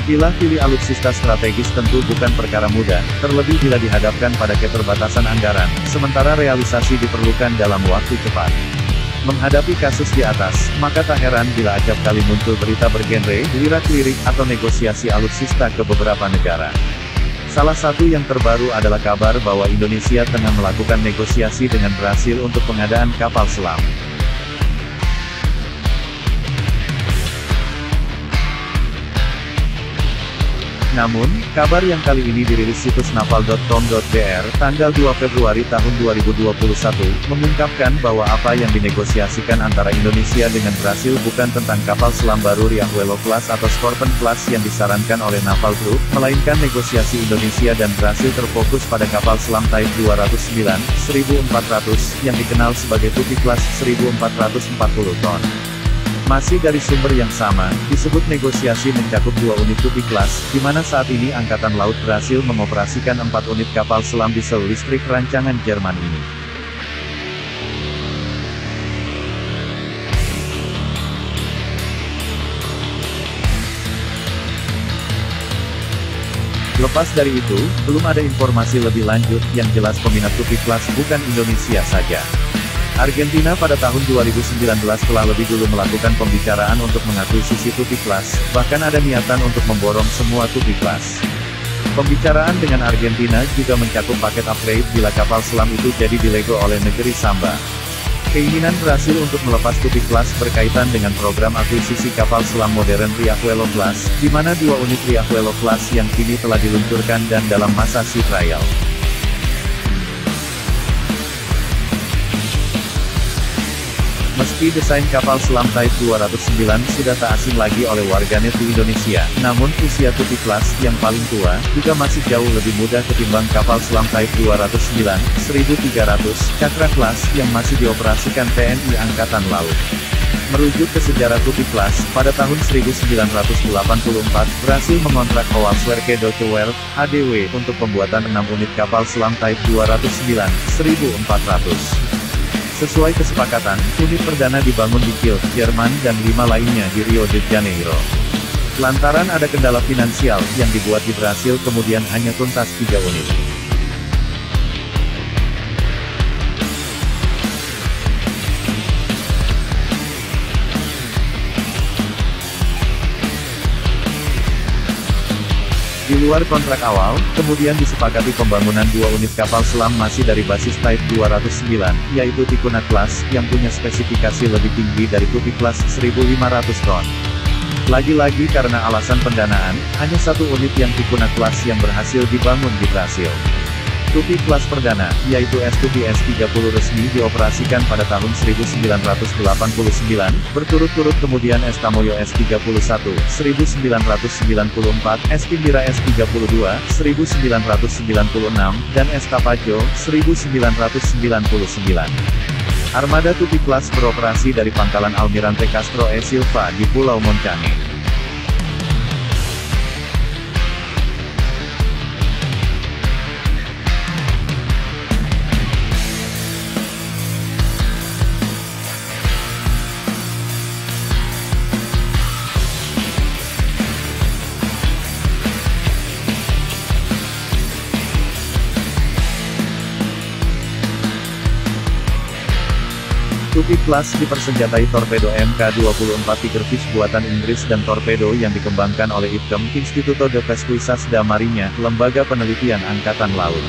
Pilih alutsista strategis tentu bukan perkara mudah, terlebih bila dihadapkan pada keterbatasan anggaran, sementara realisasi diperlukan dalam waktu cepat. Menghadapi kasus di atas, maka tak heran bila acap kali muncul berita bergenre, lirak-lirik, atau negosiasi alutsista ke beberapa negara. Salah satu yang terbaru adalah kabar bahwa Indonesia tengah melakukan negosiasi dengan Brasil untuk pengadaan kapal selam. Namun, kabar yang kali ini dirilis situs naval.com.br, tanggal 2 Februari tahun 2021, mengungkapkan bahwa apa yang dinegosiasikan antara Indonesia dengan Brasil bukan tentang kapal selam baru Riachuelo Class atau Scorpion Class yang disarankan oleh Naval Group, melainkan negosiasi Indonesia dan Brasil terfokus pada kapal selam Type 209, 1400, yang dikenal sebagai Tupi Class 1440 ton. Masih dari sumber yang sama, disebut negosiasi mencakup 2 unit Tupi Class, di mana saat ini Angkatan Laut Brasil mengoperasikan 4 unit kapal selam diesel listrik rancangan Jerman ini. Lepas dari itu, belum ada informasi lebih lanjut, yang jelas peminat Tupi Class bukan Indonesia saja. Argentina pada tahun 2019 telah lebih dulu melakukan pembicaraan untuk mengakuisisi Tupi Class, bahkan ada niatan untuk memborong semua Tupi Class. Pembicaraan dengan Argentina juga mencakup paket upgrade bila kapal selam itu jadi dilego oleh negeri Samba. Keinginan Brasil untuk melepas Tupi Class berkaitan dengan program akuisisi kapal selam modern Riachuelo Class, di mana 2 unit Riachuelo Class yang kini telah diluncurkan dan dalam masa sea trial. Meski desain kapal selam Type 209 sudah tak asing lagi oleh warganet di Indonesia, namun usia Tupi Class, yang paling tua, juga masih jauh lebih muda ketimbang kapal selam Type 209, 1300, Cakra Class, yang masih dioperasikan TNI Angkatan Laut. Merujuk ke sejarah Tupi Class, pada tahun 1984, Brasil mengontrak Howaldtswerke Deutsche Werft, HDW, untuk pembuatan 6 unit kapal selam Type 209, 1400. Sesuai kesepakatan, unit perdana dibangun di Kiel, Jerman dan 5 lainnya di Rio de Janeiro. Lantaran ada kendala finansial, yang dibuat di Brasil kemudian hanya tuntas 3 unit. Di luar kontrak awal, kemudian disepakati pembangunan 2 unit kapal selam masih dari basis Type 209, yaitu Ticuna Class, yang punya spesifikasi lebih tinggi dari Tupi Class 1500 ton. Lagi-lagi karena alasan pendanaan, hanya 1 unit yang Ticuna Class yang berhasil dibangun di Brasil. Tupi Class perdana, yaitu S-Tupi S-30 resmi dioperasikan pada tahun 1989, berturut-turut kemudian S-Tamoyo S-31, 1994, S-Timbira S-32, 1996, dan S-Tapajo, 1999. Armada Tupi Class beroperasi dari pangkalan Almirante Castro E. Silva di Pulau Moncange. Tupi Class dipersenjatai torpedo Mk-24 Tigerfish buatan Inggris dan torpedo yang dikembangkan oleh IPCEM, Instituto de Pesquisas da Marinha, Lembaga Penelitian Angkatan Laut.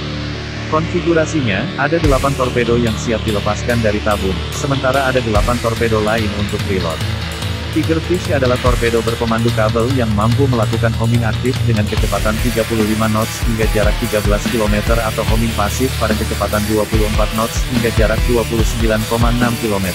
Konfigurasinya, ada 8 torpedo yang siap dilepaskan dari tabung, sementara ada 8 torpedo lain untuk reload. Tigerfish adalah torpedo berpemandu kabel yang mampu melakukan homing aktif dengan kecepatan 35 knots hingga jarak 13 km atau homing pasif pada kecepatan 24 knots hingga jarak 29,6 km.